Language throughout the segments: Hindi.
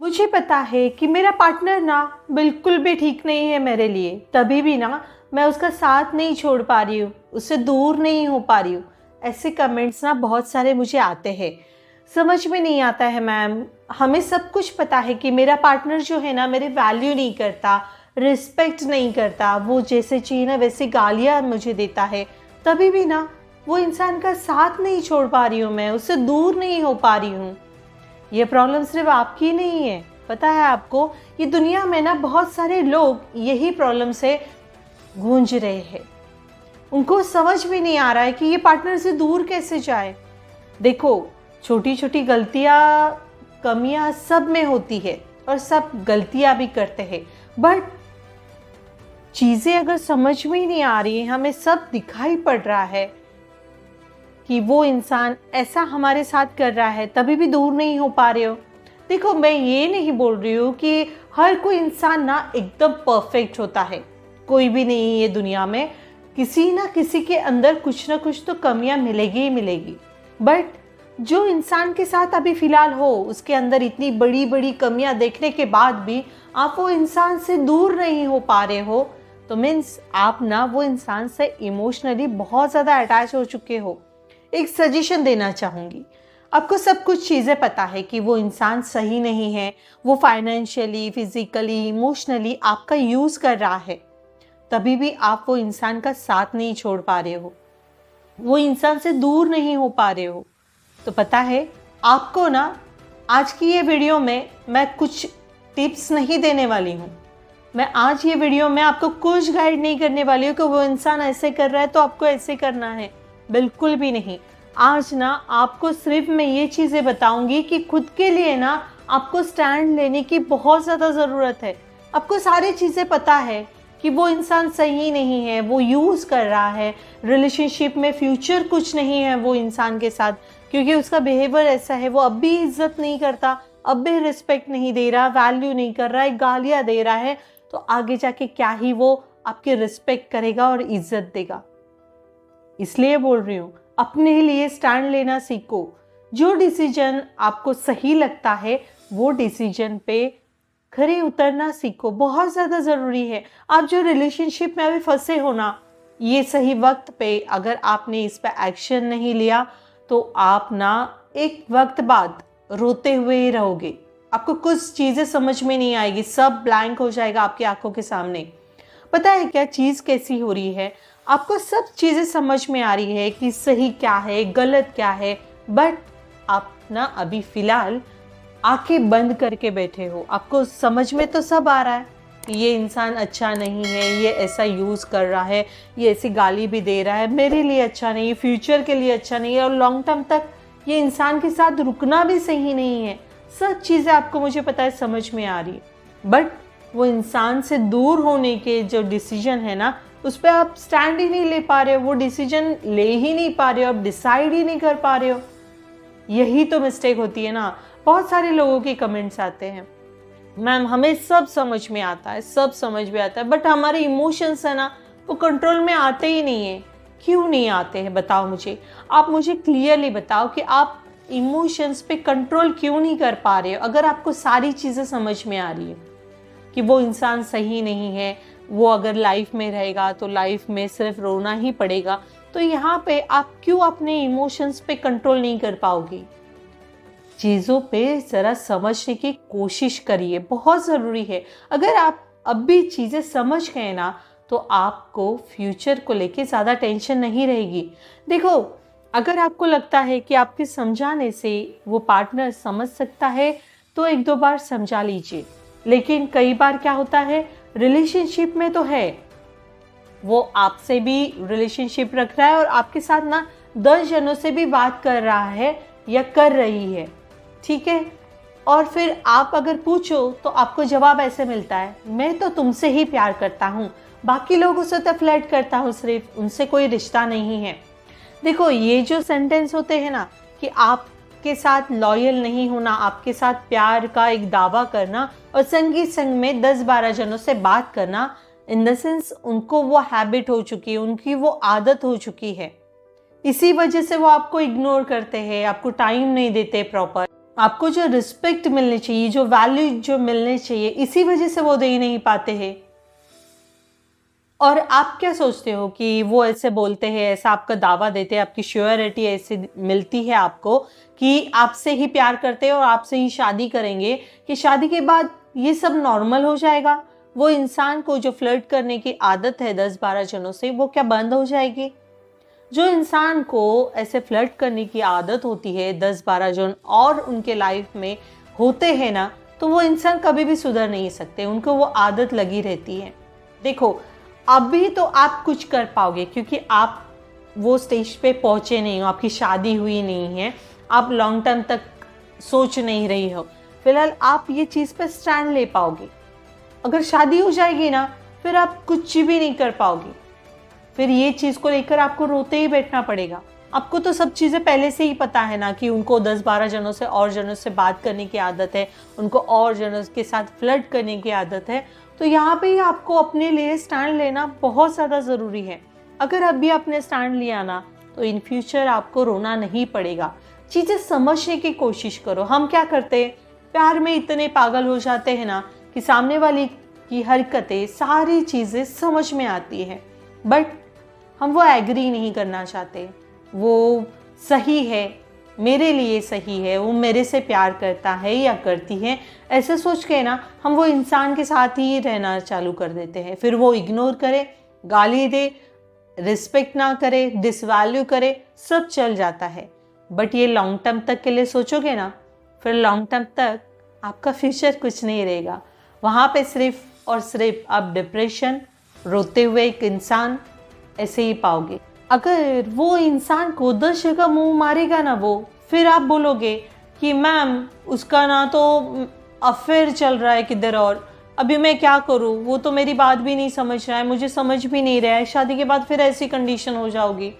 मुझे पता है कि मेरा पार्टनर ना बिल्कुल भी ठीक नहीं है मेरे लिए, तभी भी ना मैं उसका साथ नहीं छोड़ पा रही हूँ, उससे दूर नहीं हो पा रही हूँ। ऐसे कमेंट्स ना बहुत सारे मुझे आते हैं। समझ में नहीं आता है मैम, हमें सब कुछ पता है कि मेरा पार्टनर जो है ना मेरी वैल्यू नहीं करता, रिस्पेक्ट नहीं करता, वो जैसे चाहिए ना वैसे गालियाँ मुझे देता है, तभी भी ना वो इंसान का साथ नहीं छोड़ पा रही हूँ, मैं उससे दूर नहीं हो पा रही हूँ। ये प्रॉब्लम सिर्फ आपकी नहीं है, पता है आपको, ये दुनिया में ना बहुत सारे लोग यही प्रॉब्लम से गूंज रहे हैं। उनको समझ में नहीं आ रहा है कि ये पार्टनर से दूर कैसे जाए। देखो, छोटी छोटी गलतियां, कमियां सब में होती है और सब गलतियां भी करते हैं, बट चीजें अगर समझ में ही नहीं आ रही है, हमें सब दिखाई पड़ रहा है कि वो इंसान ऐसा हमारे साथ कर रहा है, तभी भी दूर नहीं हो पा रहे हो। देखो, मैं ये नहीं बोल रही हूँ कि हर कोई इंसान ना एकदम परफेक्ट होता है, कोई भी नहीं है दुनिया में, किसी ना किसी के अंदर कुछ ना कुछ तो कमियां मिलेगी ही मिलेगी। बट जो इंसान के साथ अभी फिलहाल हो, उसके अंदर इतनी बड़ी बड़ी कमियां देखने के बाद भी आप वो इंसान से दूर नहीं हो पा रहे हो, तो मीन्स आप ना वो इंसान से इमोशनली बहुत ज़्यादा अटैच हो चुके हो। एक सजेशन देना चाहूँगी, आपको सब कुछ चीज़ें पता है कि वो इंसान सही नहीं है, वो फाइनेंशियली, फिजिकली, इमोशनली आपका यूज़ कर रहा है, तभी भी आप वो इंसान का साथ नहीं छोड़ पा रहे हो, वो इंसान से दूर नहीं हो पा रहे हो। तो पता है आपको ना, आज की ये वीडियो में मैं कुछ टिप्स नहीं देने वाली हूँ। मैं आज ये वीडियो में आपको कुछ गाइड नहीं करने वाली हूँ कि वो इंसान ऐसे कर रहा है तो आपको ऐसे करना है, बिल्कुल भी नहीं। आज ना आपको सिर्फ मैं ये चीज़ें बताऊंगी कि खुद के लिए ना आपको स्टैंड लेने की बहुत ज़्यादा ज़रूरत है। आपको सारी चीज़ें पता है कि वो इंसान सही नहीं है, वो यूज़ कर रहा है, रिलेशनशिप में फ्यूचर कुछ नहीं है वो इंसान के साथ, क्योंकि उसका बिहेवियर ऐसा है, वो अब भी इज्जत नहीं करता, अब भी रिस्पेक्ट नहीं दे रहा, वैल्यू नहीं कर रहा है, गालियाँ दे रहा है, तो आगे जाके क्या ही वो आपकी रिस्पेक्ट करेगा और इज्जत देगा। इसलिए बोल रही हूँ, अपने लिए स्टैंड लेना सीखो। जो डिसीजन आपको सही लगता है वो डिसीजन पे खरे उतरना सीखो, बहुत ज़्यादा ज़रूरी है। आप जो रिलेशनशिप में अभी फंसे हो ना, ये सही वक्त पे अगर आपने इस पे एक्शन नहीं लिया तो आप ना एक वक्त बाद रोते हुए ही रहोगे। आपको कुछ चीज़ें समझ में नहीं आएगी, सब ब्लैंक हो जाएगा आपकी आंखों के सामने। पता है क्या चीज़ कैसी हो रही है, आपको सब चीज़ें समझ में आ रही है कि सही क्या है, गलत क्या है, बट आप ना अभी फ़िलहाल आंखें बंद करके बैठे हो। आपको समझ में तो सब आ रहा है कि ये इंसान अच्छा नहीं है, ये ऐसा यूज़ कर रहा है, ये ऐसी गाली भी दे रहा है, मेरे लिए अच्छा नहीं है, फ्यूचर के लिए अच्छा नहीं है, और लॉन्ग टर्म तक ये इंसान के साथ रुकना भी सही नहीं है। सब चीज़ें आपको, मुझे पता है, समझ में आ रही है, बट वो इंसान से दूर होने के जो डिसीजन है ना, उस पर आप स्टैंड ही नहीं ले पा रहे हो, वो डिसीजन ले ही नहीं पा रहे हो, आप डिसाइड ही नहीं कर पा रहे हो। यही तो मिस्टेक होती है ना। बहुत सारे लोगों के कमेंट्स आते हैं, मैम हमें सब समझ में आता है, सब समझ में आता है, बट हमारे इमोशंस है ना, वो कंट्रोल में आते ही नहीं है। क्यों नहीं आते हैं बताओ मुझे, आप मुझे क्लियरली बताओ कि आप इमोशंस पे कंट्रोल क्यों नहीं कर पा रहे हो। अगर आपको सारी चीज़ें समझ में आ रही है कि वो इंसान सही नहीं है, वो अगर लाइफ में रहेगा तो लाइफ में सिर्फ रोना ही पड़ेगा, तो यहाँ पे आप क्यों अपने इमोशंस पे कंट्रोल नहीं कर पाओगी। चीज़ों पे ज़रा समझने की कोशिश करिए, बहुत ज़रूरी है। अगर आप अब भी चीज़ें समझ गए ना, तो आपको फ्यूचर को लेके ज़्यादा टेंशन नहीं रहेगी। देखो, अगर आपको लगता है कि आपके समझाने से वो पार्टनर समझ सकता है तो एक दो बार समझा लीजिए, लेकिन कई बार क्या होता है, रिलेशनशिप में तो है, वो आपसे भी रिलेशनशिप रख रहा है और आपके साथ ना 10 जनों से भी बात कर रहा है या कर रही है, ठीक है, और फिर आप अगर पूछो तो आपको जवाब ऐसे मिलता है, मैं तो तुमसे ही प्यार करता हूँ, बाकी लोगों से तो फ्लर्ट करता हूँ, सिर्फ उनसे कोई रिश्ता नहीं है। देखो, ये जो सेंटेंस होते हैं ना कि आपके साथ लॉयल नहीं होना, आपके साथ प्यार का एक दावा करना और संगी संग में 10-12 जनों से बात करना, इन द सेंस उनको वो हैबिट हो चुकी है, उनकी वो आदत हो चुकी है। इसी वजह से वो आपको इग्नोर करते हैं, आपको टाइम नहीं देते प्रॉपर, आपको जो रिस्पेक्ट मिलनी चाहिए, जो वैल्यू जो मिलने चाहिए, इसी वजह से वो दे नहीं पाते हैं। और आप क्या सोचते हो कि वो ऐसे बोलते हैं, ऐसा आपका दावा देते हैं, आपकी श्योरिटी ऐसी मिलती है आपको कि आपसे ही प्यार करते हैं और आपसे ही शादी करेंगे, कि शादी के बाद ये सब नॉर्मल हो जाएगा? वो इंसान को जो फ्लर्ट करने की आदत है 10-12 जनों से, वो क्या बंद हो जाएगी? जो इंसान को ऐसे फ्लर्ट करने की आदत होती है 10-12 जन और उनके लाइफ में होते हैं ना, तो वो इंसान कभी भी सुधर नहीं सकते, उनको वो आदत लगी रहती है। देखो, अभी तो आप कुछ कर पाओगे क्योंकि आप वो स्टेज पे पहुंचे नहीं हो, आपकी शादी हुई नहीं है, आप लॉन्ग टर्म तक सोच नहीं रही हो। फिलहाल आप ये चीज़ पे स्टैंड ले पाओगे। अगर शादी हो जाएगी ना, फिर आप कुछ भी नहीं कर पाओगे। फिर ये चीज़ को लेकर आपको रोते ही बैठना पड़ेगा। आपको तो सब चीज़ें पहले से ही पता है ना कि उनको 10-12 जनों से और जनों से बात करने की आदत है, उनको और जनों के साथ फ्लर्ट करने की आदत है। तो यहाँ पे ही आपको अपने लिए स्टैंड लेना बहुत ज़्यादा ज़रूरी है। अगर अभी आपने स्टैंड लिया ना, तो इन फ्यूचर आपको रोना नहीं पड़ेगा। चीज़ें समझने की कोशिश करो। हम क्या करते हैं, प्यार में इतने पागल हो जाते हैं ना कि सामने वाली की हरकतें, सारी चीज़ें समझ में आती है, बट हम वो एग्री नहीं करना चाहते। वो सही है, मेरे लिए सही है, वो मेरे से प्यार करता है या करती है, ऐसे सोच के ना हम वो इंसान के साथ ही रहना चालू कर देते हैं। फिर वो इग्नोर करे, गाली दे, रिस्पेक्ट ना करे, डिसवैल्यू करे, सब चल जाता है। बट ये लॉन्ग टर्म तक के लिए सोचोगे ना, फिर लॉन्ग टर्म तक आपका फ्यूचर कुछ नहीं रहेगा। वहाँ पे सिर्फ और सिर्फ आप डिप्रेशन, रोते हुए एक इंसान ऐसे ही पाओगे। अगर वो इंसान को 10 जगह मुंह मारेगा ना वो, फिर आप बोलोगे कि मैम उसका ना तो अफेयर चल रहा है किधर, और अभी मैं क्या करूँ, वो तो मेरी बात भी नहीं समझ रहा है, मुझे समझ भी नहीं रहा है। शादी के बाद फिर ऐसी कंडीशन हो जाओगी,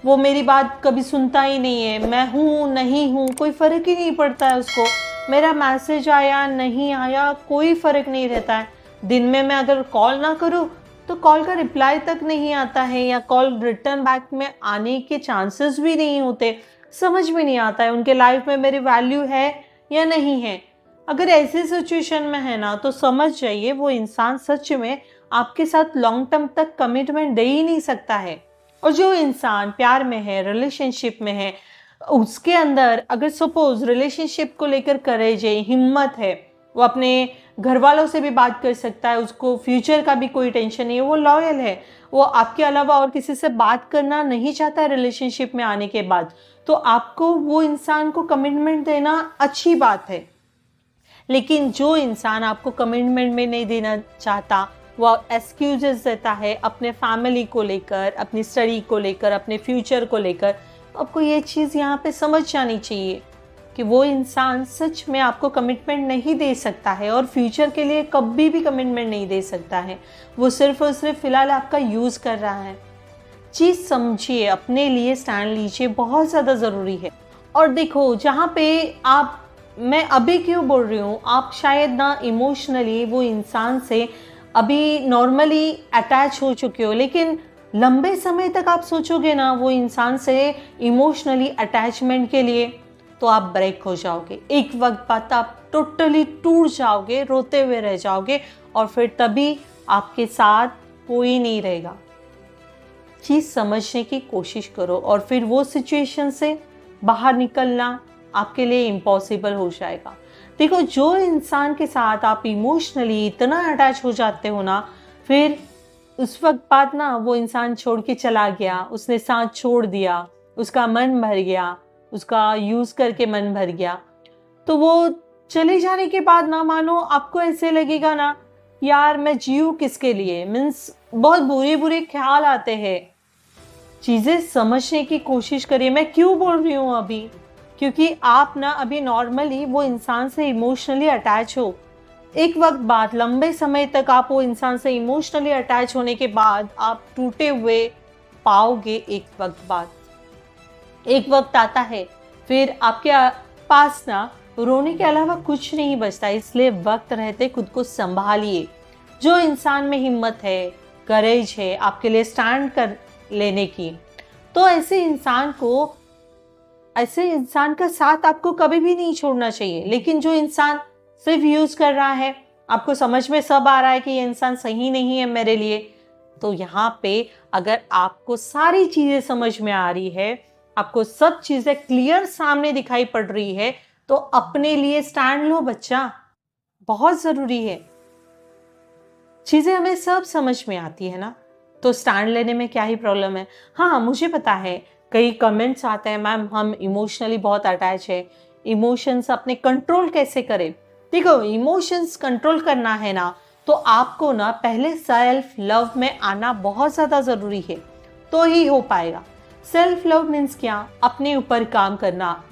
वो मेरी बात कभी सुनता ही नहीं है, मैं हूँ नहीं हूँ कोई फ़र्क ही नहीं पड़ता है उसको, मेरा मैसेज आया नहीं आया कोई फ़र्क नहीं रहता है। दिन में मैं अगर कॉल ना करूँ तो कॉल का रिप्लाई तक नहीं आता है, या कॉल रिटर्न बैक में आने के चांसेस भी नहीं होते। समझ में नहीं आता है उनके लाइफ में मेरी वैल्यू है या नहीं है। अगर ऐसी सिचुएशन में है ना, तो समझ जाइए वो इंसान सच में आपके साथ लॉन्ग टर्म तक कमिटमेंट दे ही नहीं सकता है। और जो इंसान प्यार में है, रिलेशनशिप में है, उसके अंदर अगर सपोज रिलेशनशिप को लेकर करेज है, हिम्मत है, वो अपने घर वालों से भी बात कर सकता है, उसको फ्यूचर का भी कोई टेंशन नहीं है, वो लॉयल है, वो आपके अलावा और किसी से बात करना नहीं चाहता है रिलेशनशिप में आने के बाद, तो आपको वो इंसान को कमिटमेंट देना अच्छी बात है। लेकिन जो इंसान आपको कमिटमेंट में नहीं देना चाहता, वो एक्सक्यूजेस देता है अपने फैमिली को लेकर, अपनी स्टडी को लेकर, अपने फ्यूचर को लेकर, तो आपको ये चीज़ यहाँ पे समझ जानी चाहिए कि वो इंसान सच में आपको कमिटमेंट नहीं दे सकता है और फ्यूचर के लिए कभी भी कमिटमेंट नहीं दे सकता है। वो सिर्फ और सिर्फ फ़िलहाल आपका यूज़ कर रहा है। चीज़ समझिए, अपने लिए स्टैंड लीजिए, बहुत ज़्यादा ज़रूरी है। और देखो, जहाँ पे आप, मैं अभी क्यों बोल रही हूँ, आप शायद ना इमोशनली वो इंसान से अभी नॉर्मली अटैच हो चुके हो, लेकिन लंबे समय तक आप सोचोगे ना वो इंसान से इमोशनली अटैचमेंट के लिए, तो आप ब्रेक हो जाओगे। एक वक्त बाद आप टोटली टूट जाओगे, रोते हुए रह जाओगे, और फिर तभी आपके साथ कोई नहीं रहेगा। चीज़ समझने की कोशिश करो, और फिर वो सिचुएशन से बाहर निकलना आपके लिए इम्पॉसिबल हो जाएगा। देखो, जो इंसान के साथ आप इमोशनली इतना अटैच हो जाते हो ना, फिर उस वक्त बाद ना वो इंसान छोड़ के चला गया, उसने साथ छोड़ दिया, उसका मन भर गया, उसका यूज़ करके मन भर गया, तो वो चले जाने के बाद ना, मानो आपको ऐसे लगेगा ना, यार मैं जीऊँ किसके लिए, मीन्स बहुत बुरे बुरे ख्याल आते हैं। चीज़ें समझने की कोशिश करिए। मैं क्यों बोल रही हूँ अभी, क्योंकि आप ना अभी नॉर्मली वो इंसान से इमोशनली अटैच हो। एक वक्त बाद, लंबे समय तक आप वो इंसान से इमोशनली अटैच होने के बाद आप टूटे हुए पाओगे। एक वक्त बाद, एक वक्त आता है, फिर आपके पास ना रोने के अलावा कुछ नहीं बचता। इसलिए वक्त रहते खुद को संभालिए। जो इंसान में हिम्मत है, करेज है आपके लिए स्टैंड कर लेने की, तो ऐसे इंसान को ऐसे इंसान का साथ आपको कभी भी नहीं छोड़ना चाहिए। लेकिन जो इंसान सिर्फ यूज कर रहा है, आपको समझ में सब आ रहा है कि ये इंसान सही नहीं है मेरे लिए, तो यहाँ पे अगर आपको सारी चीजें समझ में आ रही है, आपको सब चीजें क्लियर सामने दिखाई पड़ रही है, तो अपने लिए स्टैंड लो बच्चा, बहुत जरूरी है। चीजें हमें सब समझ में आती है ना, तो स्टैंड लेने में क्या ही प्रॉब्लम है। हाँ, मुझे पता है कई कमेंट्स आते हैं, मैम हम इमोशनली बहुत अटैच है, इमोशंस अपने कंट्रोल कैसे करें। देखो, इमोशंस कंट्रोल करना है ना, तो आपको ना पहले सेल्फ लव में आना बहुत ज़्यादा ज़रूरी है, तो ही हो पाएगा। सेल्फ लव मीन्स क्या? अपने ऊपर काम करना,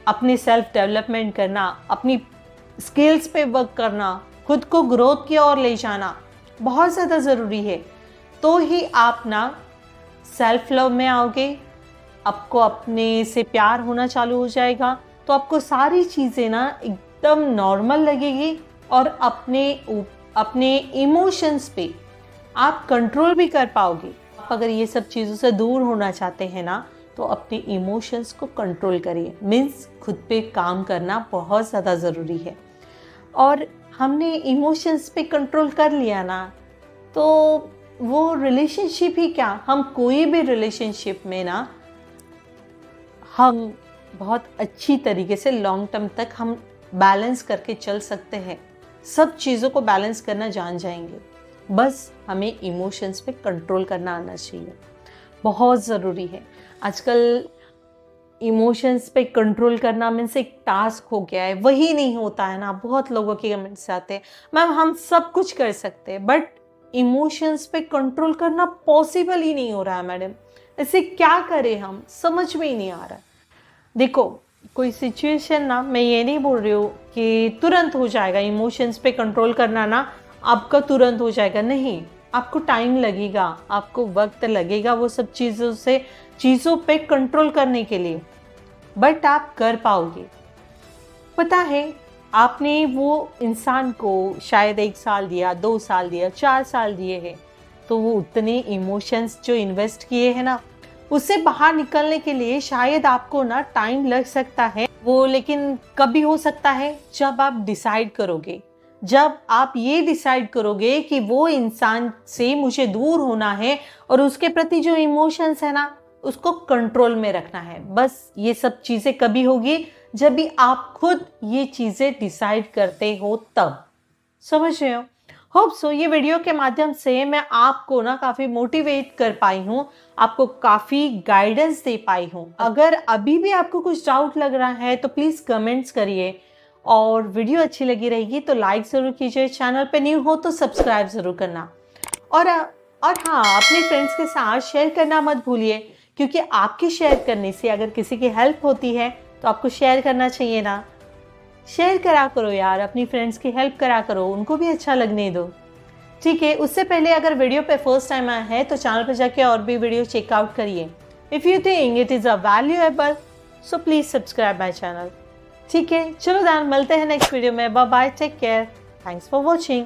अपने सेल्फ डेवलपमेंट करना, अपनी स्किल्स पे वर्क करना, खुद को ग्रोथ की ओर ले जाना बहुत ज़्यादा ज़रूरी है। तो ही आप ना सेल्फ लव में आओगे, आपको अपने से प्यार होना चालू हो जाएगा, तो आपको सारी चीज़ें ना एकदम नॉर्मल लगेगी और अपने इमोशंस पे आप कंट्रोल भी कर पाओगे। आप अगर ये सब चीज़ों से दूर होना चाहते हैं ना, तो अपने इमोशंस को कंट्रोल करिए। मीन्स खुद पे काम करना बहुत ज़्यादा ज़रूरी है। और हमने इमोशंस पे कंट्रोल कर लिया ना, तो वो रिलेशनशिप ही क्या, हम कोई भी रिलेशनशिप में ना हम बहुत अच्छी तरीके से लॉन्ग टर्म तक हम बैलेंस करके चल सकते हैं। सब चीज़ों को बैलेंस करना जान जाएंगे। बस हमें इमोशंस पे कंट्रोल करना आना चाहिए, बहुत ज़रूरी है। आजकल इमोशंस पे कंट्रोल करना मीन्स एक टास्क हो गया है, वही नहीं होता है ना। बहुत लोगों के कमेंट्स आते हैं, मैम हम सब कुछ कर सकते हैं, बट इमोशंस पे कंट्रोल करना पॉसिबल ही नहीं हो रहा है मैडम। ऐसे क्या करें, हम समझ में ही नहीं आ रहा। देखो, कोई सिचुएशन ना, मैं ये नहीं बोल रही हूँ कि तुरंत हो जाएगा इमोशंस पे कंट्रोल करना ना, आपका तुरंत हो जाएगा, नहीं, आपको टाइम लगेगा, आपको वक्त लगेगा वो सब चीज़ों पे कंट्रोल करने के लिए, बट आप कर पाओगे। पता है, आपने वो इंसान को शायद 1 साल दिया, 2 साल दिया, 4 साल दिए हैं, तो वो उतने इमोशंस जो इन्वेस्ट किए हैं ना, उससे बाहर निकलने के लिए शायद आपको ना टाइम लग सकता है वो, लेकिन कभी हो सकता है जब आप डिसाइड करोगे, जब आप ये डिसाइड करोगे कि वो इंसान से मुझे दूर होना है और उसके प्रति जो इमोशंस है ना, उसको कंट्रोल में रखना है। बस ये सब चीज़ें कभी होगी जब भी आप खुद ये चीज़ें डिसाइड करते हो, तब। समझ रहे हो? होप सो ये वीडियो के माध्यम से मैं आपको ना काफ़ी मोटिवेट कर पाई हूँ, आपको काफ़ी गाइडेंस दे पाई हूँ। अगर अभी भी आपको कुछ डाउट लग रहा है तो प्लीज़ कमेंट्स करिए, और वीडियो अच्छी लगी रहेगी तो लाइक ज़रूर कीजिए, चैनल पे न्यू हो तो सब्सक्राइब ज़रूर करना, और हाँ, अपने फ्रेंड्स के साथ शेयर करना मत भूलिए, क्योंकि आपके शेयर करने से अगर किसी की हेल्प होती है तो आपको शेयर करना चाहिए ना। शेयर करा करो यार, अपनी फ्रेंड्स की हेल्प करा करो, उनको भी अच्छा लगने दो, ठीक है। उससे पहले अगर वीडियो पे फर्स्ट टाइम आया है तो चैनल पे जाके और भी वीडियो चेकआउट करिए। If you think it is a valuable, so please subscribe my channel, ठीक है। चलो दैन, मिलते हैं नेक्स्ट वीडियो में। Bye bye, take care, thanks for watching.